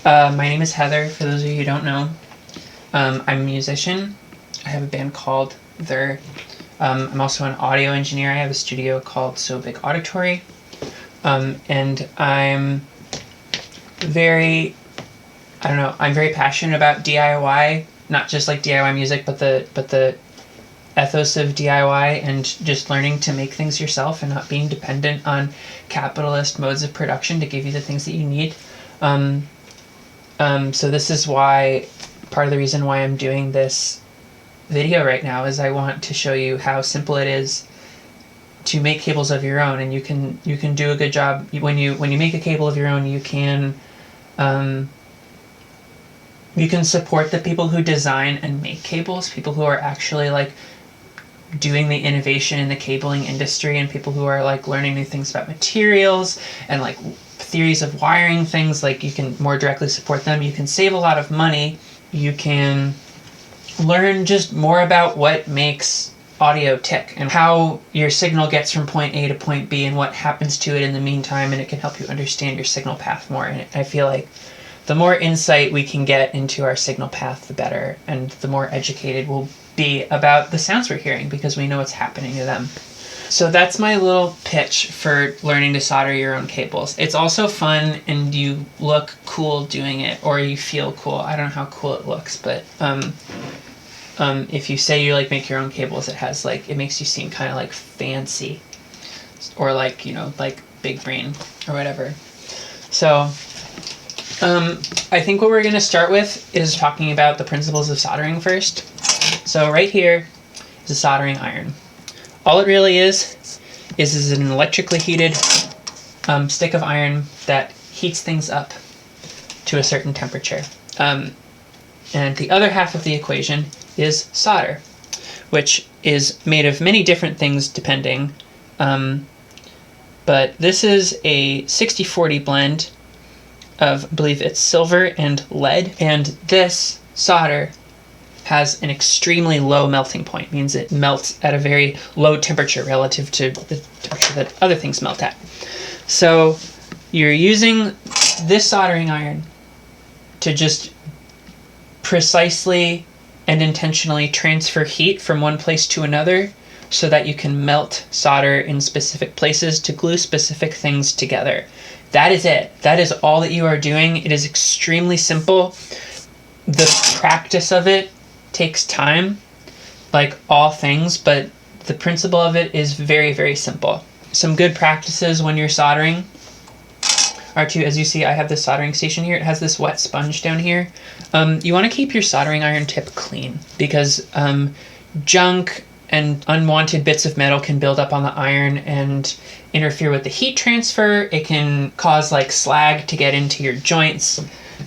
My name is Heather, for those of you who don't know. I'm a musician. I have a band called There. I'm also an audio engineer. I have a studio called So Big Auditory. And I'm very passionate about DIY, not just like DIY music, but the ethos of DIY and just learning to make things yourself and not being dependent on capitalist modes of production to give you the things that you need. So this is why, part of the reason why I'm doing this video right now is I want to show you how simple it is to make cables of your own, and you can do a good job when you make a cable of your own. You can support the people who design and make cables, people who are actually like doing the innovation in the cabling industry, and people who are like learning new things about materials and like theories of wiring things. Like, you can more directly support them. You can save a lot of money. You can learn just more about what makes audio tick and how your signal gets from point A to point B and what happens to it in the meantime, and it can help you understand your signal path more. And I feel like the more insight we can get into our signal path, the better, and the more educated we'll be about the sounds we're hearing because we know what's happening to them. So that's my little pitch for learning to solder your own cables. It's also fun, and you look cool doing it, or you feel cool. I don't know how cool it looks, but if you say you like make your own cables, it makes you seem kind of like fancy, or like, you know, like big brain or whatever. So I think what we're going to start with is talking about the principles of soldering first. So right here is a soldering iron. All it really is an electrically heated stick of iron that heats things up to a certain temperature. And the other half of the equation is solder, which is made of many different things depending. But this is a 60-40 blend of, I believe it's silver and lead. And this solder has an extremely low melting point, means it melts at a very low temperature relative to the temperature that other things melt at. So you're using this soldering iron to just precisely and intentionally transfer heat from one place to another so that you can melt solder in specific places to glue specific things together. That is it. That is all that you are doing. It is extremely simple. The practice of it takes time, like all things, but the principle of it is very, very simple. Some good practices when you're soldering are to, as you see, I have this soldering station here. It has this wet sponge down here. You want to keep your soldering iron tip clean because junk and unwanted bits of metal can build up on the iron and interfere with the heat transfer. It can cause like slag to get into your joints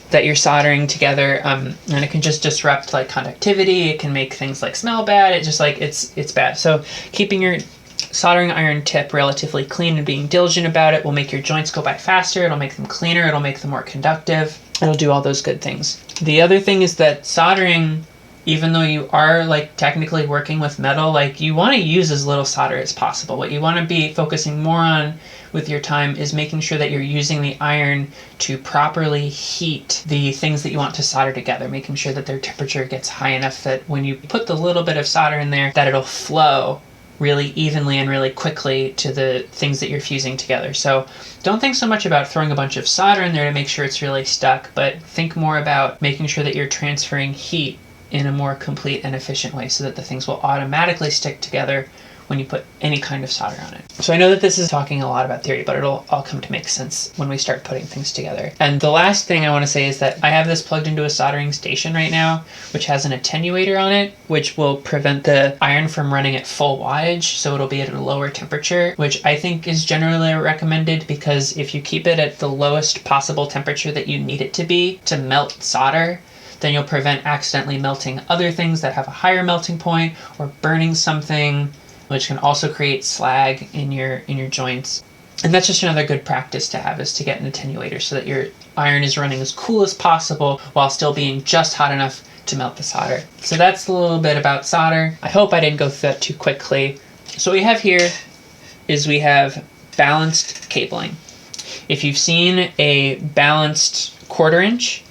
that you're soldering together, and it can just disrupt like conductivity. It can make things like smell bad. It just like it's bad. So keeping your soldering iron tip relatively clean and being diligent about it will make your joints go by faster. It'll make them cleaner. It'll make them more conductive. It'll do all those good things. The other thing is that soldering, even though you are like technically working with metal, like you want to use as little solder as possible. What you want to be focusing more on with your time is making sure that you're using the iron to properly heat the things that you want to solder together, making sure that their temperature gets high enough that when you put the little bit of solder in there, that it'll flow really evenly and really quickly to the things that you're fusing together. So don't think so much about throwing a bunch of solder in there to make sure it's really stuck, but think more about making sure that you're transferring heat in a more complete and efficient way so that the things will automatically stick together when you put any kind of solder on it. So I know that this is talking a lot about theory, but it'll all come to make sense when we start putting things together. And the last thing I want to say is that I have this plugged into a soldering station right now, which has an attenuator on it, which will prevent the iron from running at full wattage, so it'll be at a lower temperature, which I think is generally recommended because if you keep it at the lowest possible temperature that you need it to be to melt solder, then you'll prevent accidentally melting other things that have a higher melting point or burning something, which can also create slag in your joints. And that's just another good practice to have, is to get an attenuator so that your iron is running as cool as possible while still being just hot enough to melt the solder. So that's a little bit about solder. I hope I didn't go through that too quickly. So what we have here is we have balanced cabling. If you've seen a balanced 1/4 inch,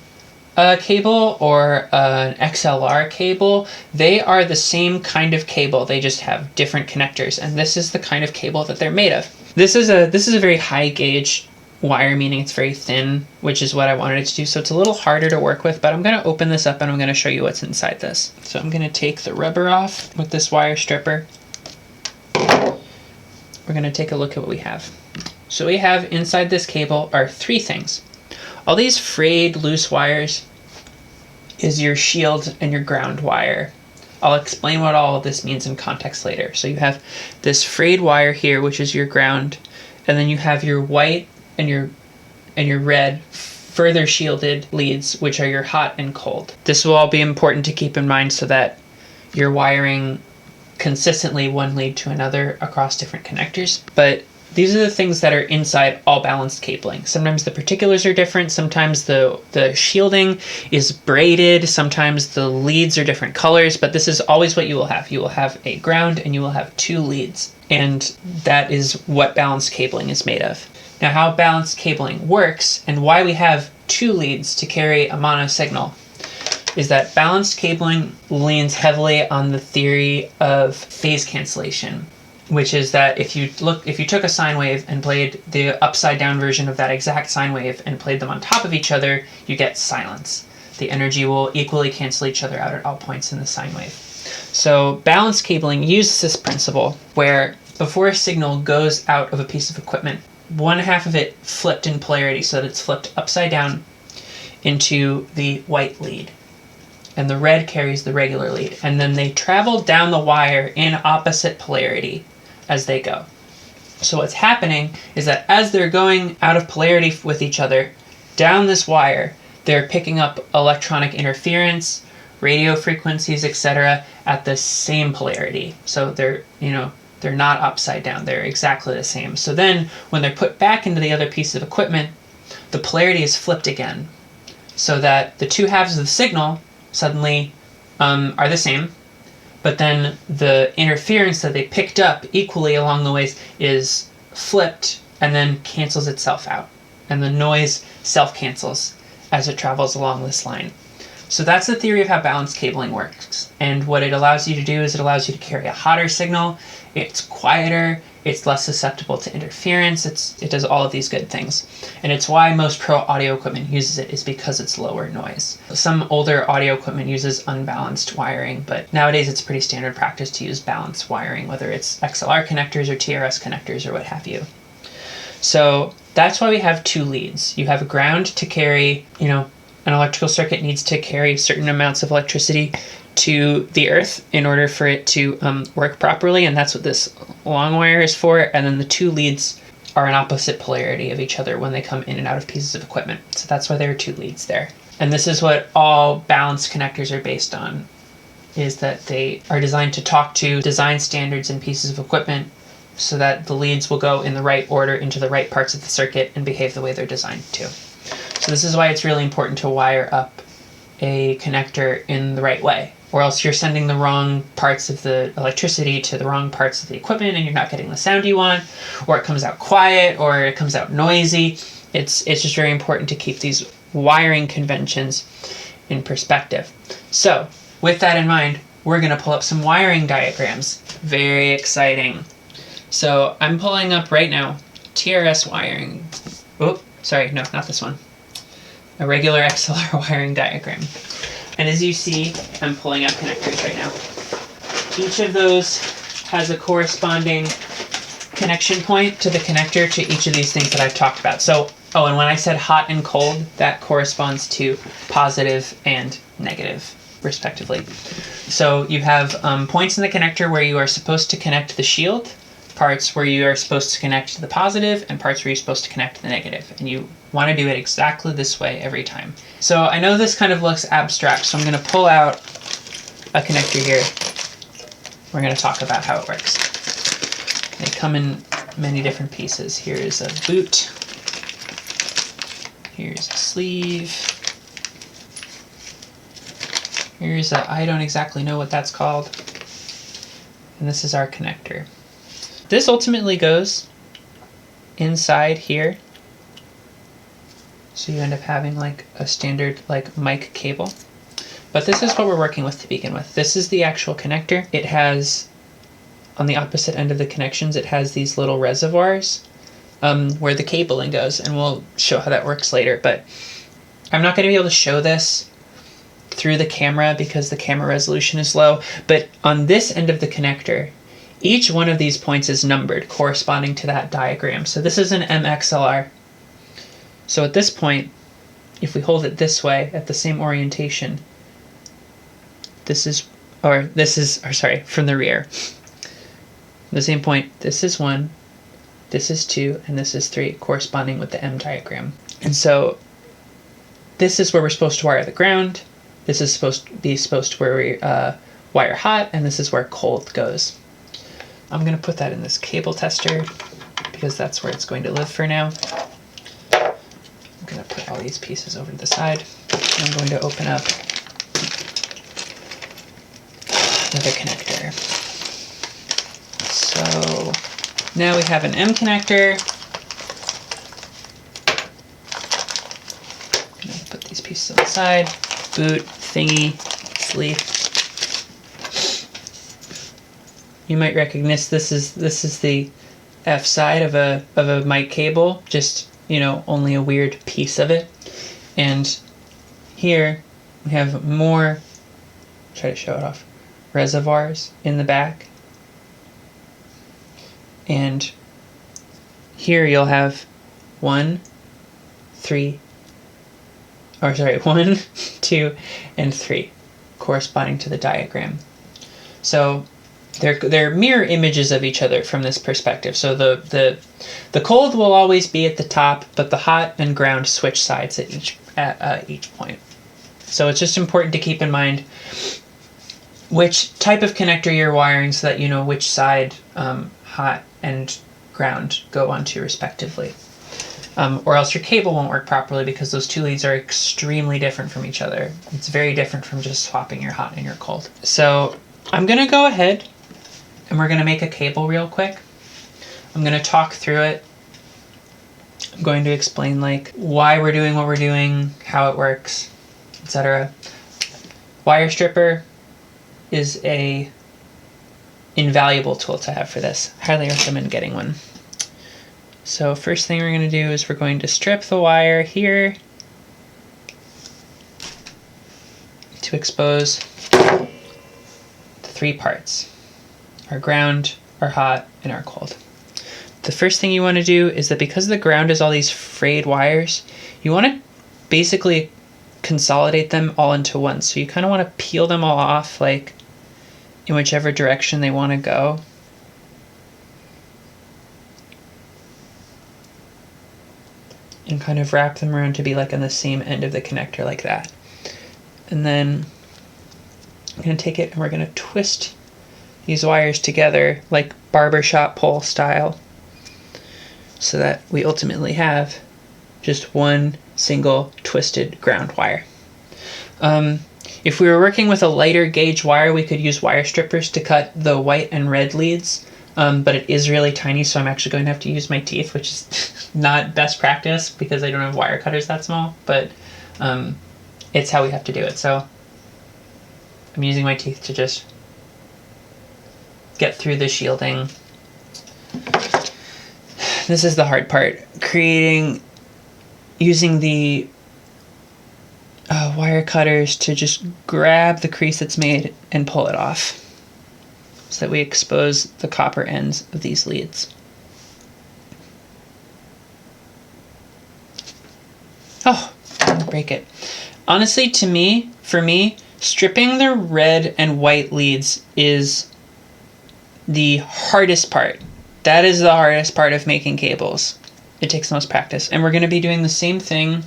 cable or an XLR cable, they are the same kind of cable. They just have different connectors, and this is the kind of cable that they're made of. This is a very high gauge wire, meaning it's very thin, which is what I wanted it to do. So it's a little harder to work with, but I'm going to open this up and I'm going to show you what's inside this. So I'm going to take the rubber off with this wire stripper. We're going to take a look at what we have. So we have inside this cable are three things. All these frayed loose wires is your shield and your ground wire. I'll explain what all of this means in context later. So you have this frayed wire here, which is your ground, and then you have your white and your red further shielded leads, which are your hot and cold. This will all be important to keep in mind so that you're wiring consistently one lead to another across different connectors. But these are the things that are inside all balanced cabling. Sometimes the particulars are different, sometimes the shielding is braided, sometimes the leads are different colors, but this is always what you will have. You will have a ground and you will have two leads, and that is what balanced cabling is made of. Now, how balanced cabling works and why we have two leads to carry a mono signal is that balanced cabling leans heavily on the theory of phase cancellation, which is that if you took a sine wave and played the upside down version of that exact sine wave and played them on top of each other, you get silence. The energy will equally cancel each other out at all points in the sine wave. So balanced cabling uses this principle where before a signal goes out of a piece of equipment, one half of it flipped in polarity so that it's flipped upside down into the white lead, and the red carries the regular lead, and then they travel down the wire in opposite polarity as they go. So what's happening is that as they're going out of polarity with each other down this wire, they're picking up electronic interference, radio frequencies, etc. at the same polarity. So they're not upside down, they're exactly the same. So then when they're put back into the other piece of equipment, the polarity is flipped again, so that the two halves of the signal suddenly are the same, but then the interference that they picked up equally along the ways is flipped and then cancels itself out, and the noise self-cancels as it travels along this line. So that's the theory of how balanced cabling works. And what it allows you to do is it allows you to carry a hotter signal, it's quieter, it's less susceptible to interference, it does all of these good things. And it's why most pro audio equipment uses it, is because it's lower noise. Some older audio equipment uses unbalanced wiring, but nowadays it's pretty standard practice to use balanced wiring, whether it's XLR connectors or TRS connectors or what have you. So that's why we have two leads. You have a ground to carry, an electrical circuit needs to carry certain amounts of electricity to the earth in order for it to work properly, and that's what this long wire is for. And then the two leads are an opposite polarity of each other when they come in and out of pieces of equipment. So that's why there are two leads there. And this is what all balanced connectors are based on, is that they are designed to talk to design standards in pieces of equipment so that the leads will go in the right order into the right parts of the circuit and behave the way they're designed to. So this is why it's really important to wire up a connector in the right way, or else you're sending the wrong parts of the electricity to the wrong parts of the equipment and you're not getting the sound you want, or it comes out quiet, or it comes out noisy. It's just very important to keep these wiring conventions in perspective. So with that in mind, we're going to pull up some wiring diagrams. Very exciting. So I'm pulling up right now TRS wiring. Oh, sorry, no, not this one. A regular XLR wiring diagram. And as you see, I'm pulling up connectors right now. Each of those has a corresponding connection point to the connector to each of these things that I've talked about. So, and when I said hot and cold, that corresponds to positive and negative, respectively. So you have points in the connector where you are supposed to connect the shield, parts where you are supposed to connect to the positive, and parts where you're supposed to connect to the negative. And you want to do it exactly this way every time. So I know this kind of looks abstract, so I'm going to pull out a connector here. We're going to talk about how it works. They come in many different pieces. Here's a boot. Here's a sleeve. Here's a, I don't exactly know what that's called. And this is our connector. This ultimately goes inside here. So you end up having like a standard like mic cable. But this is what we're working with to begin with. This is the actual connector. It has, on the opposite end of the connections, it has these little reservoirs where the cabling goes, and we'll show how that works later. But I'm not going to be able to show this through the camera because the camera resolution is low. But on this end of the connector, each one of these points is numbered corresponding to that diagram. So this is an MXLR. So at this point, if we hold it this way at the same orientation, from the rear. The same point, this is 1, this is 2, and this is 3, corresponding with the M diagram. And so this is where we're supposed to wire the ground, this is supposed to where we wire hot, and this is where cold goes. I'm going to put that in this cable tester because that's where it's going to live for now. I'm going to put all these pieces over to the side. I'm going to open up another connector. So now we have an M connector. I'm going to put these pieces on the side. Boot, thingy, sleeve. You might recognize this is the F side of a mic cable, just, you know, only a weird piece of it. And here we have more, try to show it off, reservoirs in the back. And here you'll have 1, 2, and 3 corresponding to the diagram. So they're mirror images of each other from this perspective. So the cold will always be at the top, but the hot and ground switch sides at each point. So it's just important to keep in mind which type of connector you're wiring so that you know which side hot and ground go onto respectively. Or else your cable won't work properly because those two leads are extremely different from each other. It's very different from just swapping your hot and your cold. So I'm going to go ahead and we're going to make a cable real quick. I'm going to talk through it. I'm going to explain like why we're doing what we're doing, how it works, etc. Wire stripper is a invaluable tool to have for this. Highly recommend getting one. So first thing we're going to do is we're going to strip the wire here to expose the 3 parts: our ground, our hot, and our cold. The first thing you want to do is that because the ground is all these frayed wires, you want to basically consolidate them all into one. So you kind of want to peel them all off like in whichever direction they want to go. And kind of wrap them around to be like on the same end of the connector like that. And then I'm going to take it and we're going to twist these wires together like barbershop pole style so that we ultimately have just one single twisted ground wire. If we were working with a lighter gauge wire, we could use wire strippers to cut the white and red leads, but it is really tiny, so I'm actually going to have to use my teeth, which is not best practice because I don't have wire cutters that small, but it's how we have to do it. So I'm using my teeth to just get through the shielding. This is the hard part, using the wire cutters to just grab the crease that's made and pull it off so that we expose the copper ends of these leads. Oh, I'm gonna break it. Honestly, for me, stripping the red and white leads is the hardest part. That is the hardest part of making cables. It takes the most practice. And we're going to be doing the same thing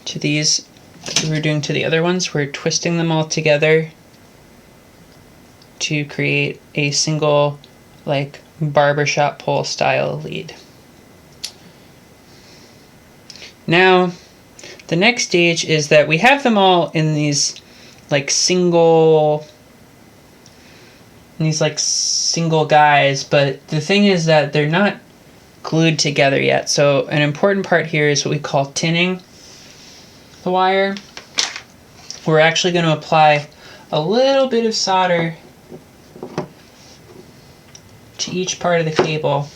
to these that we were doing to the other ones. We're twisting them all together to create a single, like, barbershop pole style lead. Now, the next stage is that we have them all in these single guys, but the thing is that they're not glued together yet. So an important part here is what we call tinning the wire. We're actually going to apply a little bit of solder to each part of the cable.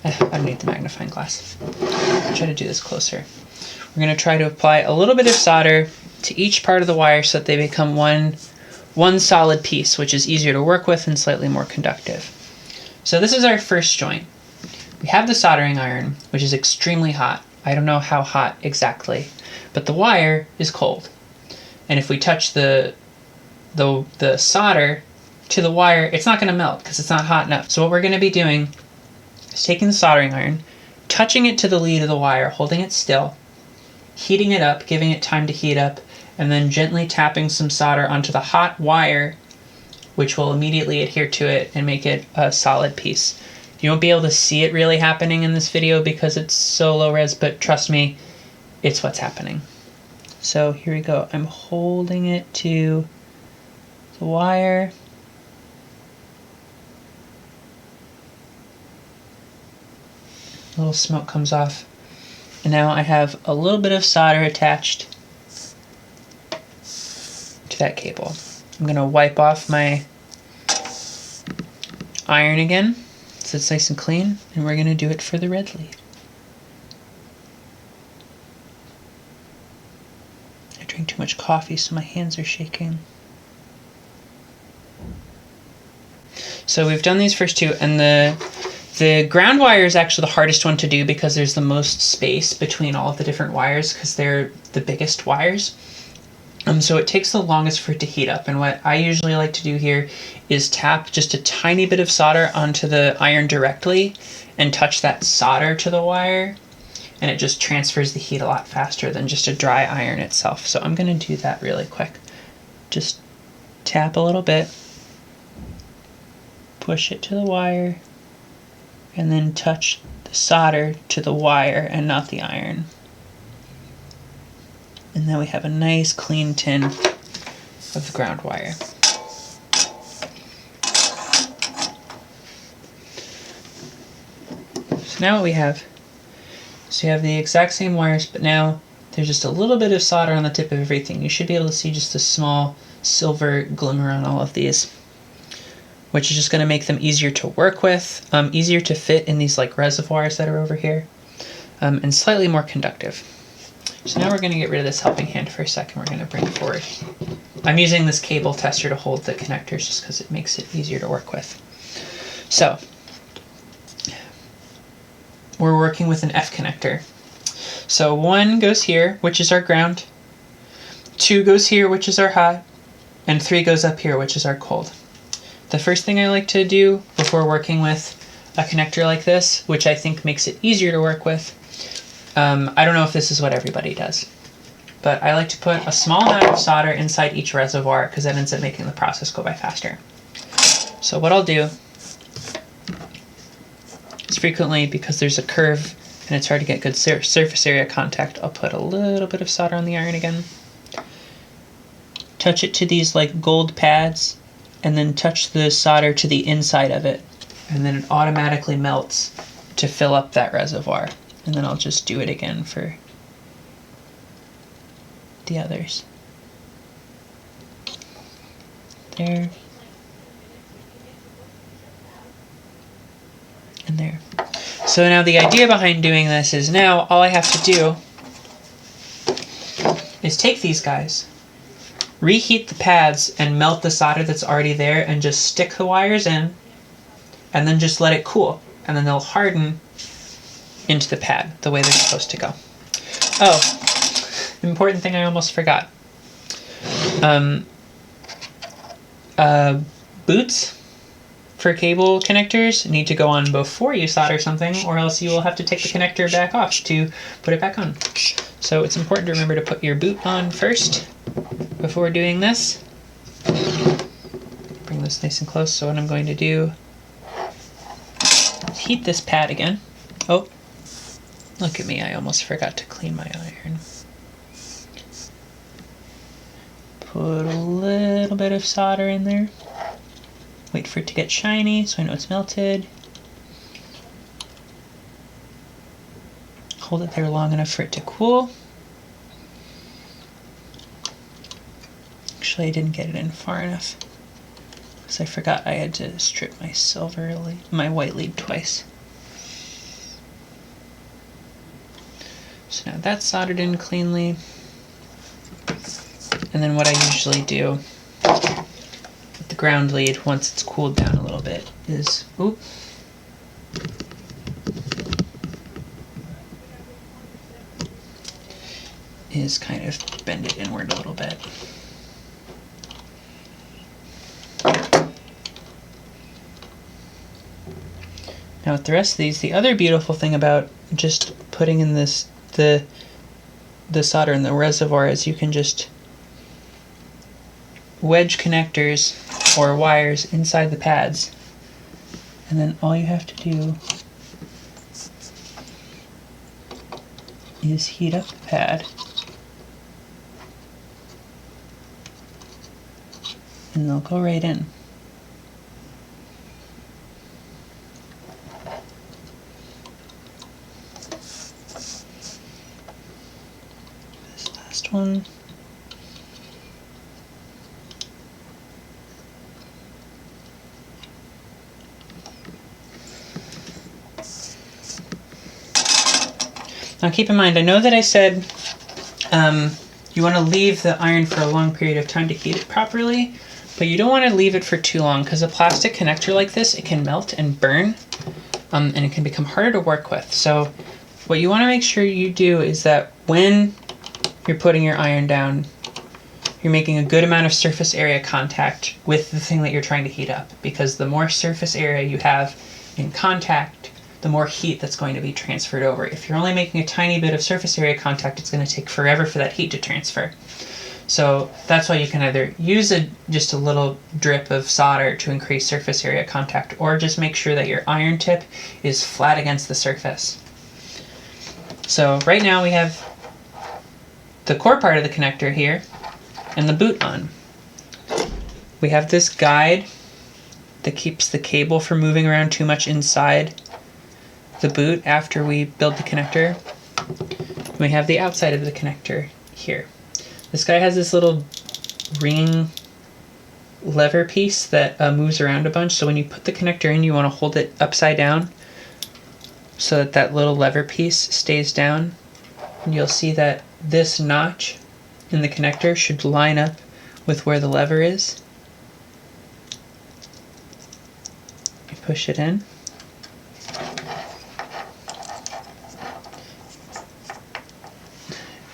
I don't need the magnifying glass. I'll try to do this closer. We're going to try to apply a little bit of solder to each part of the wire so that they become one solid piece, which is easier to work with and slightly more conductive. So this is our first joint. We have the soldering iron, which is extremely hot. I don't know how hot exactly, but the wire is cold. And if we touch the solder to the wire, it's not going to melt because it's not hot enough. So what we're going to be doing is taking the soldering iron, touching it to the lead of the wire, holding it still, heating it up, giving it time to heat up, and then gently tapping some solder onto the hot wire, which will immediately adhere to it and make it a solid piece. You won't be able to see it really happening in this video because it's so low res, but trust me, it's what's happening. So here we go. I'm holding it to the wire. A little smoke comes off. And now I have a little bit of solder attached to that cable. I'm going to wipe off my iron again so it's nice and clean, and we're going to do it for the red lead. I drank too much coffee so my hands are shaking. So we've done these first two, and the ground wire is actually the hardest one to do because there's the most space between all of the different wires because they're the biggest wires. So it takes the longest for it to heat up, and what I usually like to do here is tap just a tiny bit of solder onto the iron directly and touch that solder to the wire, and it just transfers the heat a lot faster than just a dry iron itself. So I'm going to do that really quick. Just tap a little bit, push it to the wire, and then touch the solder to the wire and not the iron. And then we have a nice clean tin of the ground wire. So now what we have, so you have the exact same wires, but now there's just a little bit of solder on the tip of everything. You should be able to see just a small silver glimmer on all of these, which is just going to make them easier to work with, easier to fit in these like reservoirs that are over here, and slightly more conductive. So now we're going to get rid of this helping hand for a second. We're going to bring it forward. I'm using this cable tester to hold the connectors just because it makes it easier to work with. So we're working with an F connector. So 1 goes here, which is our ground, 2 goes here, which is our hot, and 3 goes up here, which is our cold. The first thing I like to do before working with a connector like this, which I think makes it easier to work with, I don't know if this is what everybody does, but I like to put a small amount of solder inside each reservoir because that ends up making the process go by faster. So what I'll do is frequently, because there's a curve and it's hard to get good surface area contact, I'll put a little bit of solder on the iron again, touch it to these like gold pads, and then touch the solder to the inside of it, and then it automatically melts to fill up that reservoir. And then I'll just do it again for the others. There. And there. So now the idea behind doing this is now all I have to do is take these guys, reheat the pads, and melt the solder that's already there, and just stick the wires in, and then just let it cool, and then they'll harden into the pad the way they're supposed to go. Oh, important thing I almost forgot. Boots for cable connectors need to go on before you solder something, or else you will have to take the connector back off to put it back on. So it's important to remember to put your boot on first before doing this. Bring this nice and close. So what I'm going to do is heat this pad again. Oh, look at me, I almost forgot to clean my iron. Put a little bit of solder in there. Wait for it to get shiny so I know it's melted. hold it there long enough for it to cool. Actually, I didn't get it in far enough because I forgot I had to strip my white lead twice. So now that's soldered in cleanly. And then what I usually do with the ground lead, once it's cooled down a little bit, is kind of bend it inward a little bit. Now with the rest of these, the other beautiful thing about just putting in the solder in the reservoir is you can just wedge connectors or wires inside the pads, and then all you have to do is heat up the pad and they'll go right in. This last one. Now keep in mind, I know that I said you want to leave the iron for a long period of time to heat it properly, but you don't want to leave it for too long because a plastic connector like this, it can melt and burn, and it can become harder to work with. So what you want to make sure you do is that when you're putting your iron down, you're making a good amount of surface area contact with the thing that you're trying to heat up, because the more surface area you have in contact, the more heat that's going to be transferred over. If you're only making a tiny bit of surface area contact, it's going to take forever for that heat to transfer. So that's why you can either use just a little drip of solder to increase surface area contact, or just make sure that your iron tip is flat against the surface. So right now we have the core part of the connector here and the boot on. We have this guide that keeps the cable from moving around too much inside the boot after we build the connector. And we have the outside of the connector here. This guy has this little ring lever piece that moves around a bunch, so when you put the connector in, you want to hold it upside down so that that little lever piece stays down. And you'll see that this notch in the connector should line up with where the lever is. You push it in.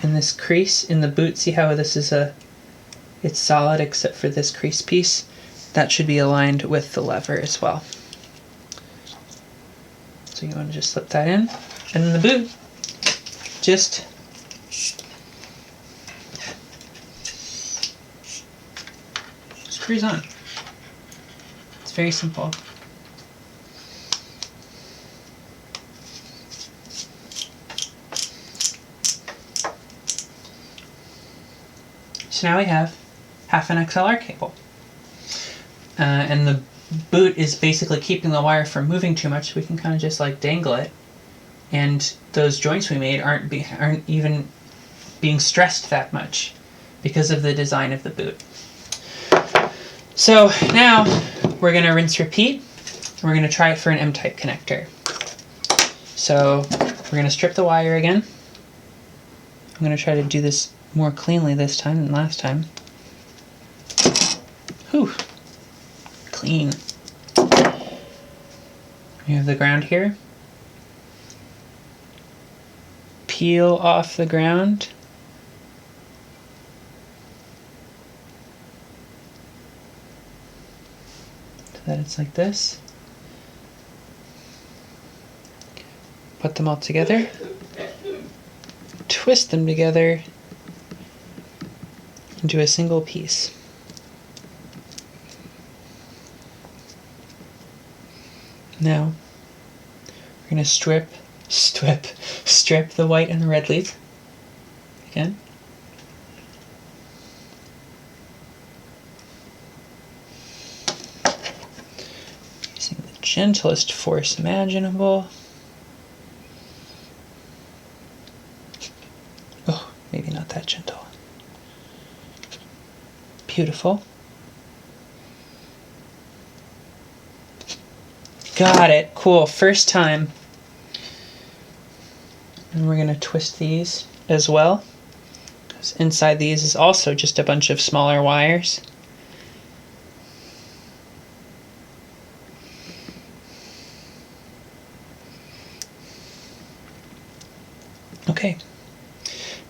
And this crease in the boot, see how this is it's solid except for this crease piece? That should be aligned with the lever as well. So you want to just slip that in. And then the boot just screws on. It's very simple. So now we have half an XLR cable. And the boot is basically keeping the wire from moving too much, so we can kind of just like dangle it. And those joints we made aren't even being stressed that much because of the design of the boot. So now we're going to rinse repeat. We're going to try it for an M-type connector. So we're going to strip the wire again. I'm going to try to do this more cleanly this time than last time. Whew. Clean. We have the ground here. Peel off the ground. So that it's like this. Put them all together. Twist them together into a single piece. Now we're going to strip the white and the red leads again. Using the gentlest force imaginable. Beautiful. Got it. Cool. First time. And we're going to twist these as well. Because inside these is also just a bunch of smaller wires. Okay.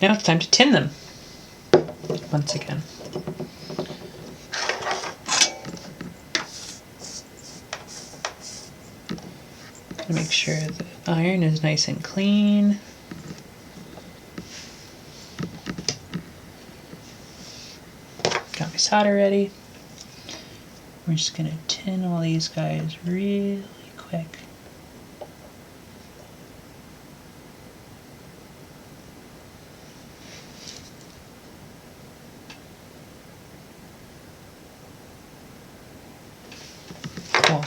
Now it's time to tin them. Once again. Make sure the iron is nice and clean. Got my solder ready. We're just going to tin all these guys really quick. Cool.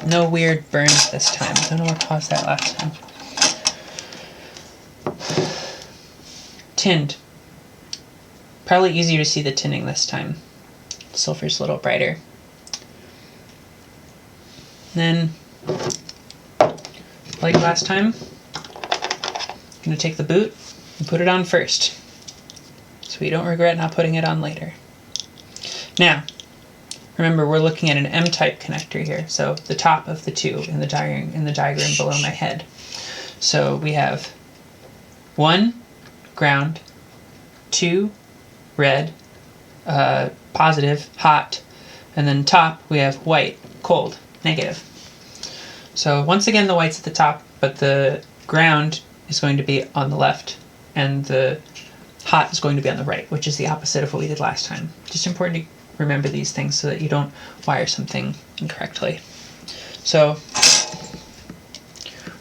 No weird burns this time. Don't know what caused that last time. Tinned. Probably easier to see the tinning this time. Silver's a little brighter. Then, like last time, I'm going to take the boot and put it on first, so we don't regret not putting it on later. Now, remember we're looking at an M-type connector here, so the top of the two in the diagram below my head. So we have 1 ground, 2 red, positive, hot, and then top we have white, cold, negative. So once again the white's at the top, but the ground is going to be on the left, and the hot is going to be on the right, which is the opposite of what we did last time. Just important to remember these things so that you don't wire something incorrectly. So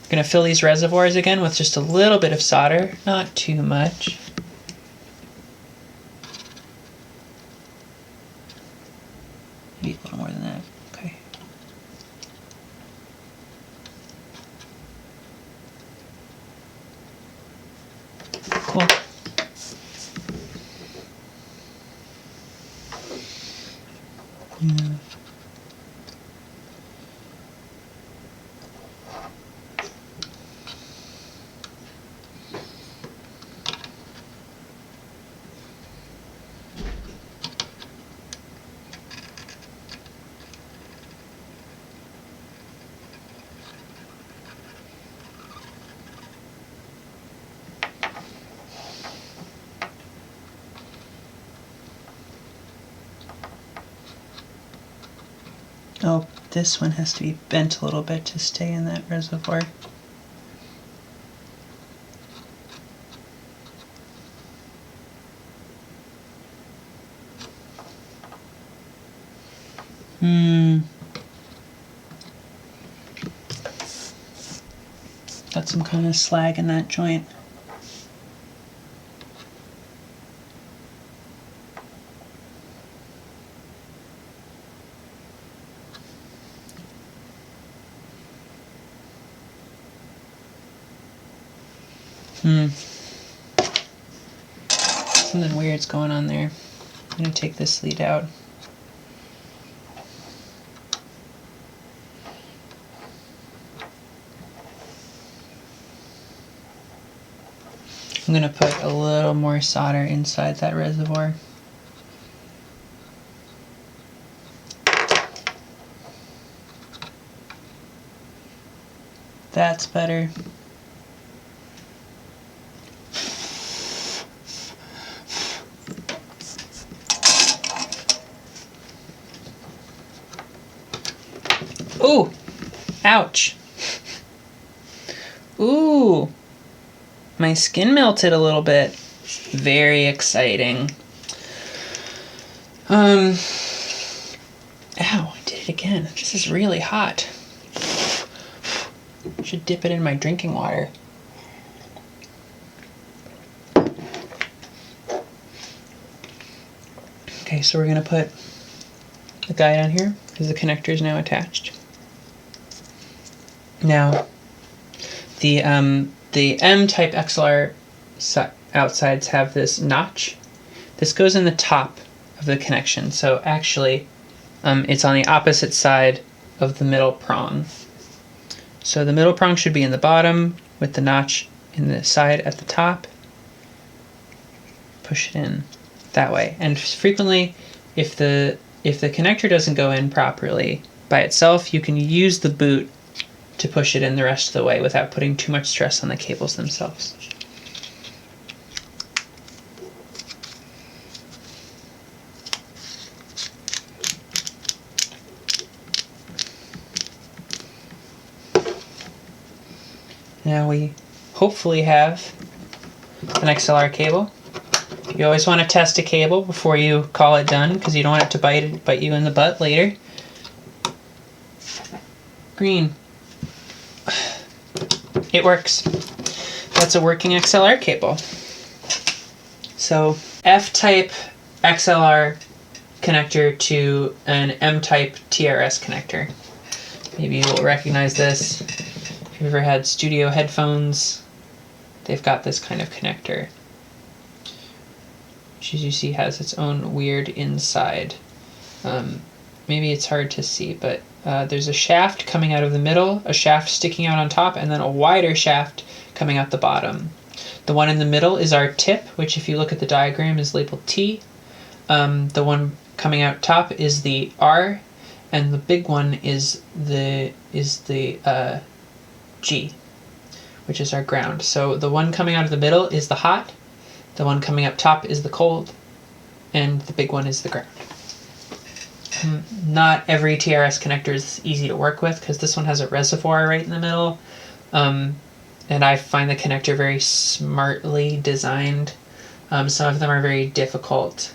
we're going to fill these reservoirs again with just a little bit of solder, not too much. Maybe a little more than that. Okay. Cool. Yeah. Oh, this one has to be bent a little bit to stay in that reservoir. Got some kind of slag in that joint. Something weird's going on there. I'm going to take this lead out. I'm going to put a little more solder inside that reservoir. That's better. Ooh! Ouch! Ooh! My skin melted a little bit. Very exciting. Ow, I did it again. This is really hot. Should dip it in my drinking water. Okay, so we're going to put the guide on here because the connector is now attached. Now, the M-type XLR outsides have this notch. This goes in the top of the connection. So actually, it's on the opposite side of the middle prong. So the middle prong should be in the bottom with the notch in the side at the top. Push it in that way. And frequently, if the connector doesn't go in properly by itself, you can use the boot to push it in the rest of the way without putting too much stress on the cables themselves. Now we hopefully have an XLR cable. You always want to test a cable before you call it done because you don't want it to bite you in the butt later. Green. It works. That's a working XLR cable. So F-type XLR connector to an M-type TRS connector. Maybe you'll recognize this. If you've ever had studio headphones, they've got this kind of connector, which as you see has its own weird inside. Maybe it's hard to see, but there's a shaft coming out of the middle, a shaft sticking out on top, and then a wider shaft coming out the bottom. The one in the middle is our tip, which if you look at the diagram is labeled T. The one coming out top is the R, and the big one is the G, which is our ground. So the one coming out of the middle is the hot, the one coming up top is the cold, and the big one is the ground. Not every TRS connector is easy to work with because this one has a reservoir right in the middle, and I find the connector very smartly designed. Some of them are very difficult,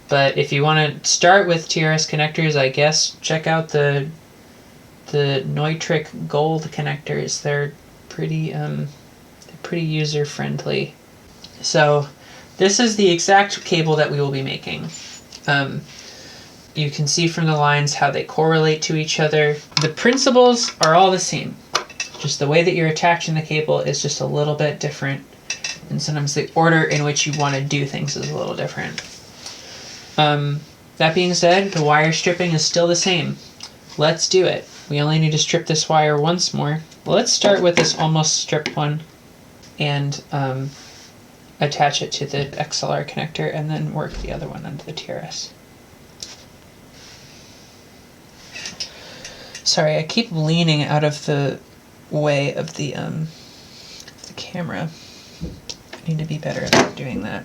but if you want to start with TRS connectors, I guess check out the Neutrik Gold connectors. They're pretty user friendly. So this is the exact cable that we will be making. You can see from the lines how they correlate to each other. The principles are all the same. Just the way that you're attaching the cable is just a little bit different. And sometimes the order in which you want to do things is a little different. That being said, the wire stripping is still the same. Let's do it. We only need to strip this wire once more. Let's start with this almost stripped one and attach it to the XLR connector and then work the other one onto the TRS. Sorry, I keep leaning out of the way of the camera. I need to be better at doing that.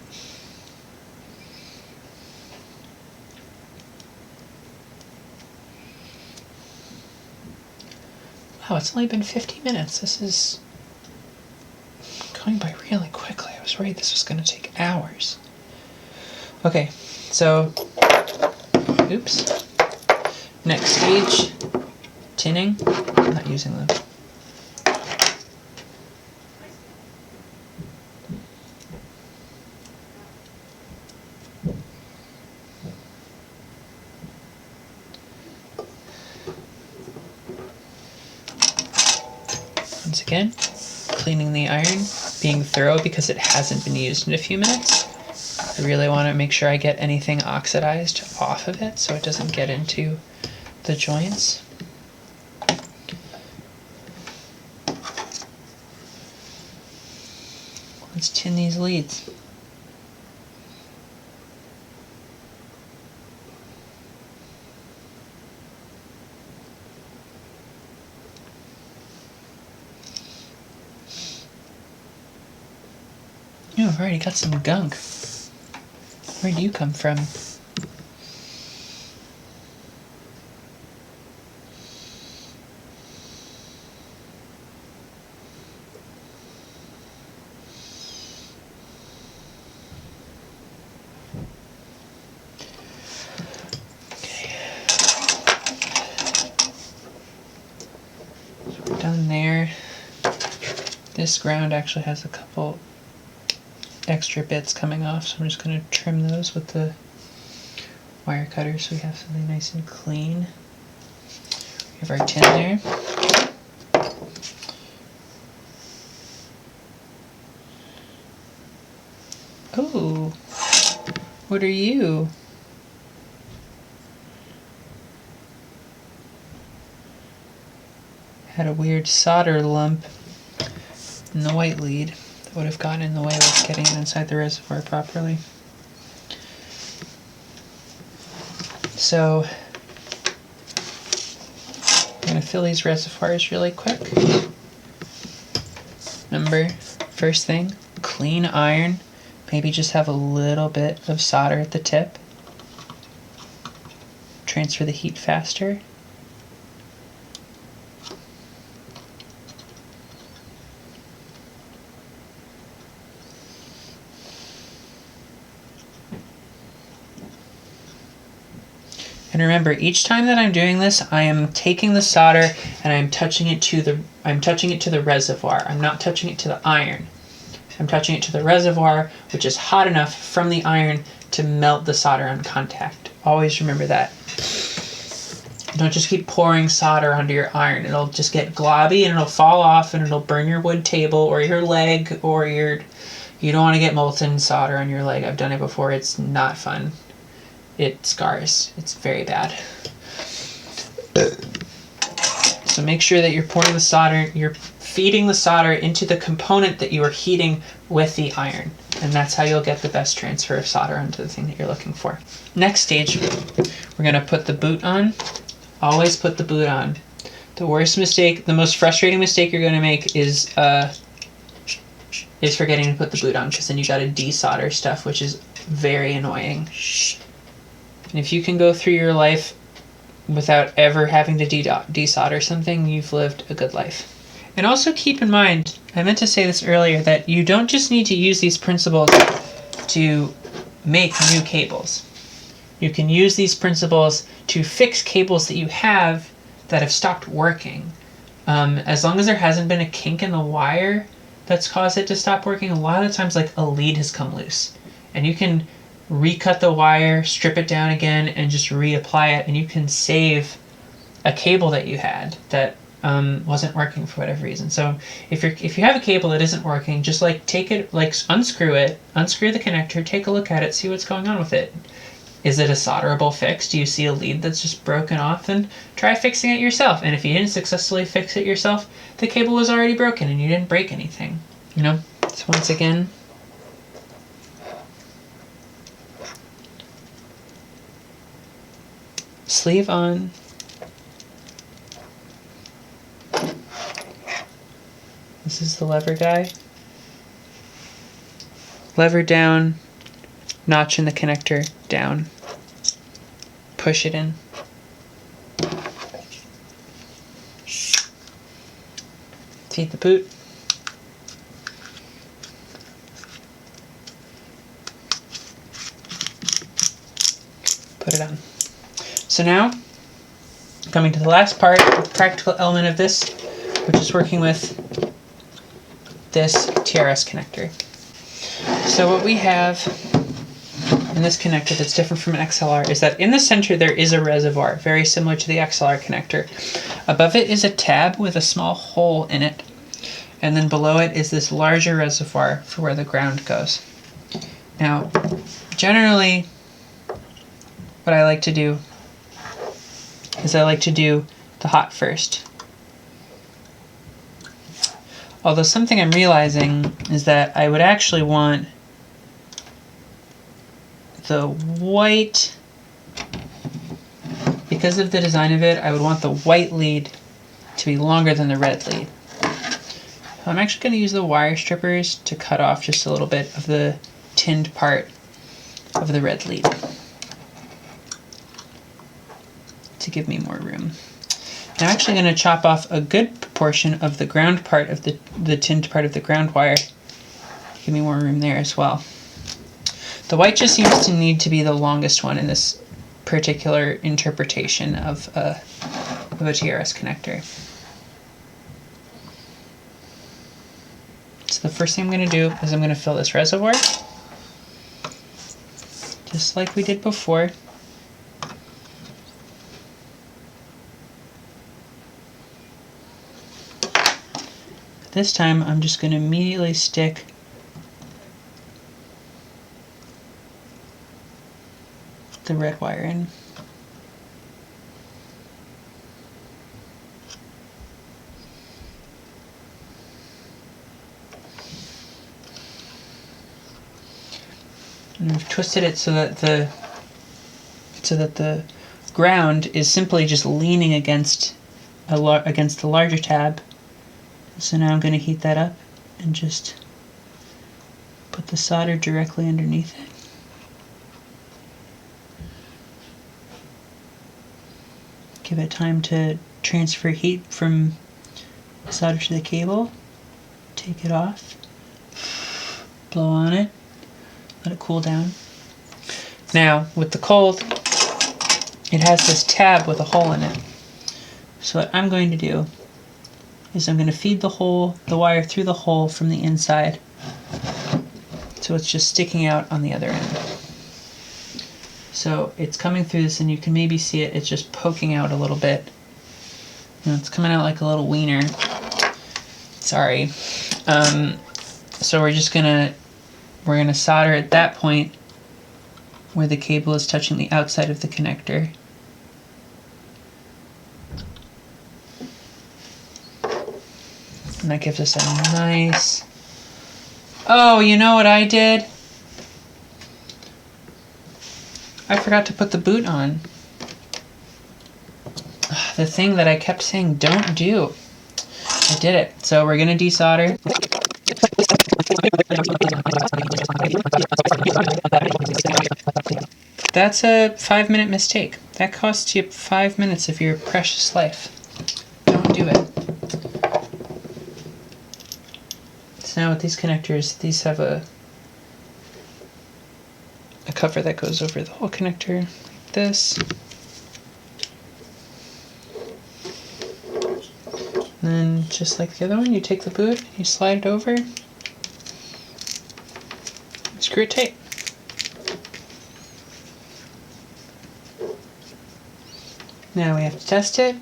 Wow, it's only been 50 minutes. This is going by really quickly. I was worried this was going to take hours. Okay, so, oops. Next stage, tinning. I'm not using them. Once again, cleaning the iron, being thorough because it hasn't been used in a few minutes. I really want to make sure I get anything oxidized off of it so it doesn't get into the joints. Let's tin these leads. Oh, I've already got some gunk. Where do you come from? Okay. So we're done there. This ground actually has a couple extra bits coming off, so I'm just going to trim those with the wire cutter so we have something nice and clean. We have our tin there. Oh, what are you? had a weird solder lump in the white lead that would have gotten in the way of getting it inside the reservoir properly. So I'm going to fill these reservoirs really quick. Remember, first thing, clean iron. Maybe just have a little bit of solder at the tip. Transfer the heat faster. And remember, each time that I'm doing this, I am taking the solder and I'm touching it to the reservoir. I'm not touching it to the iron. I'm touching it to the reservoir, which is hot enough from the iron to melt the solder on contact. Always remember that. Don't just keep pouring solder onto your iron. It'll just get globby and it'll fall off and it'll burn your wood table or your leg or you don't want to get molten solder on your leg. I've done it before. It's not fun. It scars. It's very bad. So make sure that you're pouring the solder, you're feeding the solder into the component that you are heating with the iron. And that's how you'll get the best transfer of solder onto the thing that you're looking for. Next stage, we're going to put the boot on. Always put the boot on. The worst mistake, the most frustrating mistake you're going to make is forgetting to put the boot on, because then you got to desolder stuff, which is very annoying. And if you can go through your life without ever having to desolder something, you've lived a good life. And also keep in mind, I meant to say this earlier, that you don't just need to use these principles to make new cables. You can use these principles to fix cables that you have that have stopped working. As long as there hasn't been a kink in the wire that's caused it to stop working, a lot of times like a lead has come loose. And you can recut the wire, strip it down again, and just reapply it, and you can save a cable that you had that wasn't working for whatever reason. So if you have a cable that isn't working, just like take it, like unscrew it, unscrew the connector, take a look at it, see what's going on with it. Is it a solderable fix? Do you see a lead that's just broken off? Then try fixing it yourself. And if you didn't successfully fix it yourself, the cable was already broken and you didn't break anything. You know? So once again, sleeve on. This is the lever guy. Lever down, notch in the connector, down. Push it in. Feed the boot. Put it on. So now, coming to the last part, the practical element of this, which is working with this TRS connector. So what we have in this connector that's different from an XLR is that in the center there is a reservoir, very similar to the XLR connector. Above it is a tab with a small hole in it, and then below it is this larger reservoir for where the ground goes. Now, generally, what I like to do is I like to do the hot first. Although something I'm realizing is that I would actually want the white, because of the design of it, I would want the white lead to be longer than the red lead. So I'm actually going to use the wire strippers to cut off just a little bit of the tinned part of the red lead to give me more room. I'm actually going to chop off a good proportion of the ground part of the tinned part of the ground wire. Give me more room there as well. The white just seems to need to be the longest one in this particular interpretation of a TRS connector. So the first thing I'm going to do is I'm going to fill this reservoir, just like we did before. This time I'm just going to immediately stick the red wire in. And I've twisted it so that the ground is simply just leaning against against the larger tab. So now I'm going to heat that up and just put the solder directly underneath it. Give it time to transfer heat from the solder to the cable. Take it off. Blow on it. Let it cool down. Now, with the cold, it has this tab with a hole in it. So what I'm going to do is I'm going to feed the wire through the hole from the inside. So it's just sticking out on the other end. So it's coming through this, and you can maybe see it. It's just poking out a little bit. It's coming out like a little wiener. Sorry. So we're gonna solder at that point where the cable is touching the outside of the connector. And that gives us a nice... Oh, you know what I did? I forgot to put the boot on. The thing that I kept saying don't do. I did it. So we're going to desolder. That's a 5-minute mistake. That costs you 5 minutes of your precious life. Don't do it. So now with these connectors, these have a cover that goes over the whole connector like this. And then just like the other one, you take the boot, you slide it over, screw it tight. Now we have to test it.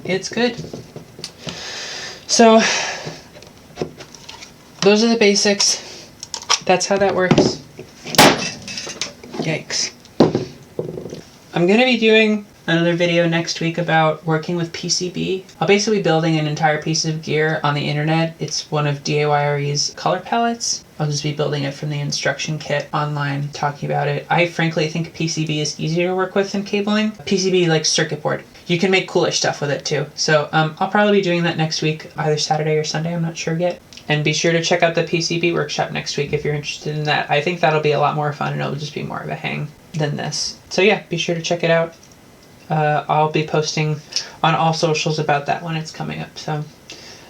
It's good. So those are the basics. That's how that works. Yikes. I'm going to be doing another video next week about working with PCB. I'll basically be building an entire piece of gear on the internet. It's one of DIYRE's color palettes. I'll just be building it from the instruction kit online, talking about it. I frankly think PCB is easier to work with than cabling. PCB like circuit board. You can make cooler stuff with it too. So I'll probably be doing that next week, either Saturday or Sunday, I'm not sure yet. And be sure to check out the PCB workshop next week if you're interested in that. I think that'll be a lot more fun and it'll just be more of a hang than this. So yeah, be sure to check it out. I'll be posting on all socials about that when it's coming up. So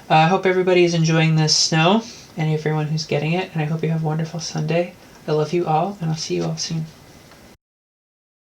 I hope everybody is enjoying this snow and everyone who's getting it. And I hope you have a wonderful Sunday. I love you all, and I'll see you all soon.